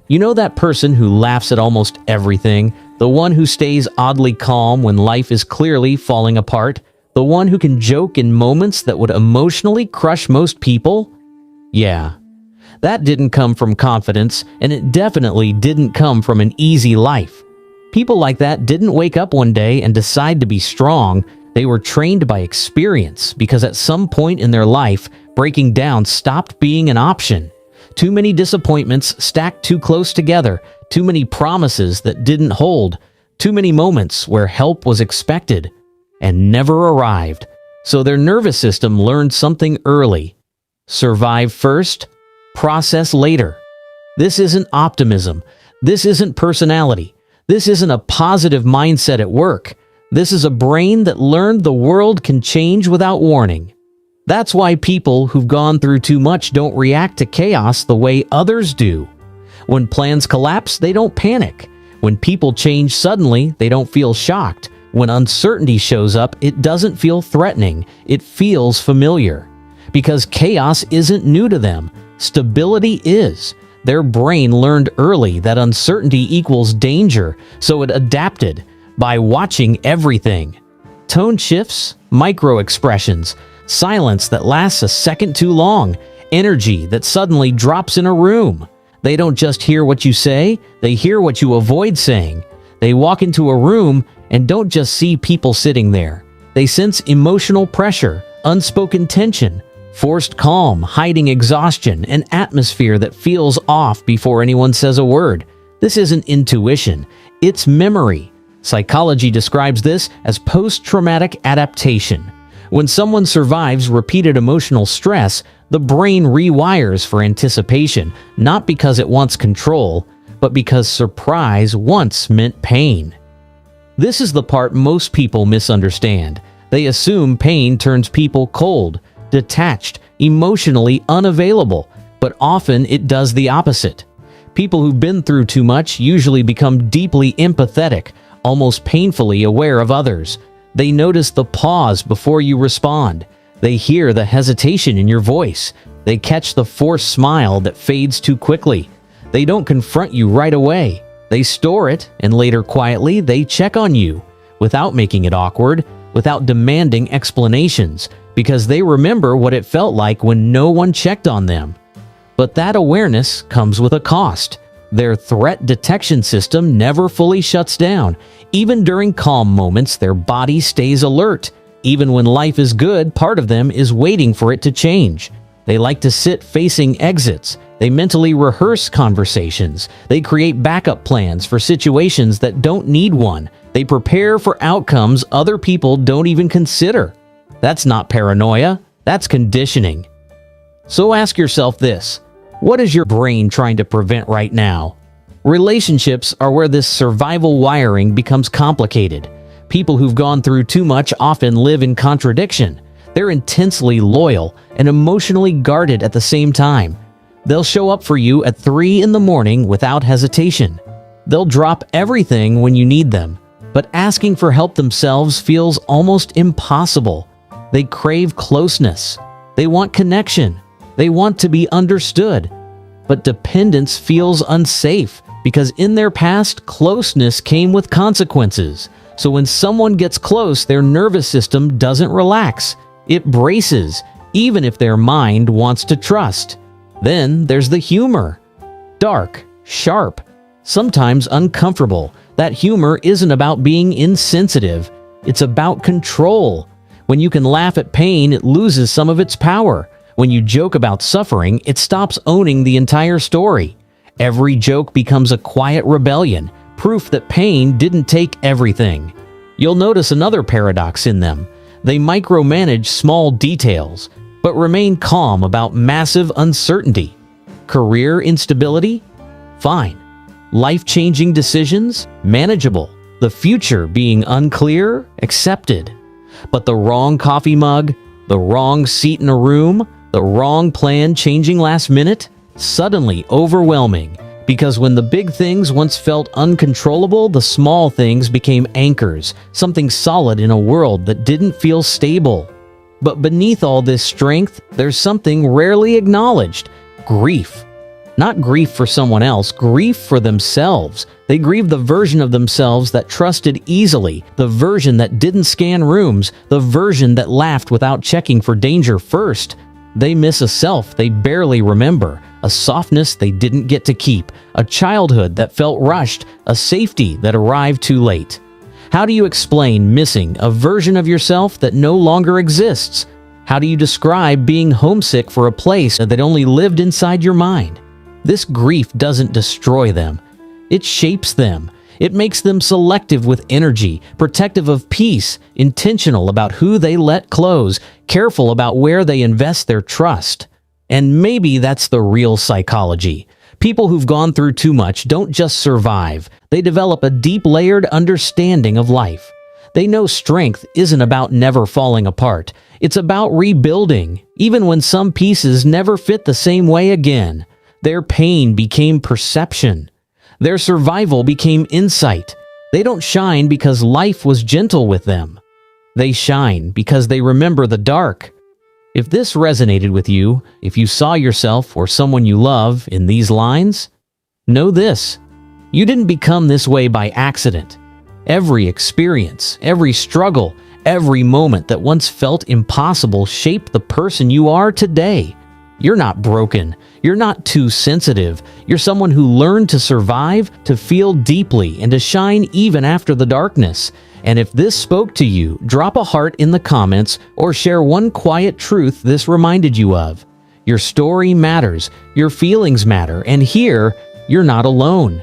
You know that person who laughs at almost everything, the one who stays oddly calm when life is clearly falling apart, the one who can joke in moments that would emotionally crush most people? Yeah, that didn't come from confidence, and it definitely didn't come from an easy life. People like that didn't wake up one day and decide to be strong. They were trained by experience because at some point in their life, breaking down stopped being an option. Too many disappointments stacked too close together, too many promises that didn't hold, too many moments where help was expected and never arrived. So their nervous system learned something early. Survive first, process later. This isn't optimism. This isn't personality. This isn't a positive mindset at work. This is a brain that learned the world can change without warning. That's why people who've gone through too much don't react to chaos the way others do. When plans collapse, they don't panic. When people change suddenly, they don't feel shocked. When uncertainty shows up, it doesn't feel threatening. It feels familiar. Because chaos isn't new to them. Stability is. Their brain learned early that uncertainty equals danger, so it adapted by watching everything. Tone shifts, micro-expressions, silence that lasts a second too long, energy that suddenly drops in a room. They don't just hear what you say, they hear what you avoid saying. They walk into a room and don't just see people sitting there. They sense emotional pressure, unspoken tension, forced calm, hiding exhaustion, an atmosphere that feels off before anyone says a word. This isn't intuition, it's memory. Psychology describes this as post-traumatic adaptation. When someone survives repeated emotional stress, the brain rewires for anticipation, not because it wants control, but because surprise once meant pain. This is the part most people misunderstand. They assume pain turns people cold, detached, emotionally unavailable, but often it does the opposite. People who've been through too much usually become deeply empathetic, almost painfully aware of others. They notice the pause before you respond. They hear the hesitation in your voice. They catch the forced smile that fades too quickly. They don't confront you right away. They store it, and later quietly they check on you, without making it awkward, without demanding explanations, because they remember what it felt like when no one checked on them. But that awareness comes with a cost. Their threat detection system never fully shuts down. Even during calm moments, their body stays alert. Even when life is good, part of them is waiting for it to change. They like to sit facing exits. They mentally rehearse conversations. They create backup plans for situations that don't need one. They prepare for outcomes other people don't even consider. That's not paranoia. That's conditioning. So ask yourself this. What is your brain trying to prevent right now? Relationships are where this survival wiring becomes complicated. People who've gone through too much often live in contradiction. They're intensely loyal and emotionally guarded at the same time. They'll show up for you at 3 in the morning without hesitation. They'll drop everything when you need them, but asking for help themselves feels almost impossible. They crave closeness. They want connection. They want to be understood. But dependence feels unsafe because in their past, closeness came with consequences. So when someone gets close, their nervous system doesn't relax. It braces, even if their mind wants to trust. Then there's the humor. Dark, sharp, sometimes uncomfortable. That humor isn't about being insensitive. It's about control. When you can laugh at pain, it loses some of its power. When you joke about suffering, it stops owning the entire story. Every joke becomes a quiet rebellion, proof that pain didn't take everything. You'll notice another paradox in them. They micromanage small details, but remain calm about massive uncertainty. Career instability? Fine. Life-changing decisions? Manageable. The future being unclear? Accepted. But the wrong coffee mug, the wrong seat in a room, the wrong plan changing last minute? Suddenly overwhelming. Because when the big things once felt uncontrollable, the small things became anchors, something solid in a world that didn't feel stable. But beneath all this strength, there's something rarely acknowledged: grief. Not grief for someone else, grief for themselves. They grieve the version of themselves that trusted easily, the version that didn't scan rooms, the version that laughed without checking for danger first. They miss a self they barely remember, a softness they didn't get to keep, a childhood that felt rushed, a safety that arrived too late. How do you explain missing a version of yourself that no longer exists? How do you describe being homesick for a place that only lived inside your mind? This grief doesn't destroy them. It shapes them. It makes them selective with energy, protective of peace, intentional about who they let close, careful about where they invest their trust. And maybe that's the real psychology. People who've gone through too much don't just survive. They develop a deep layered understanding of life. They know strength isn't about never falling apart. It's about rebuilding, even when some pieces never fit the same way again. Their pain became perception. Their survival became insight. They don't shine because life was gentle with them. They shine because they remember the dark. If this resonated with you, if you saw yourself or someone you love in these lines, know this: you didn't become this way by accident. Every experience, every struggle, every moment that once felt impossible shaped the person you are today. You're not broken. You're not too sensitive. You're someone who learned to survive, to feel deeply, and to shine even after the darkness. And if this spoke to you, drop a heart in the comments or share one quiet truth this reminded you of. Your story matters, your feelings matter, and here, you're not alone.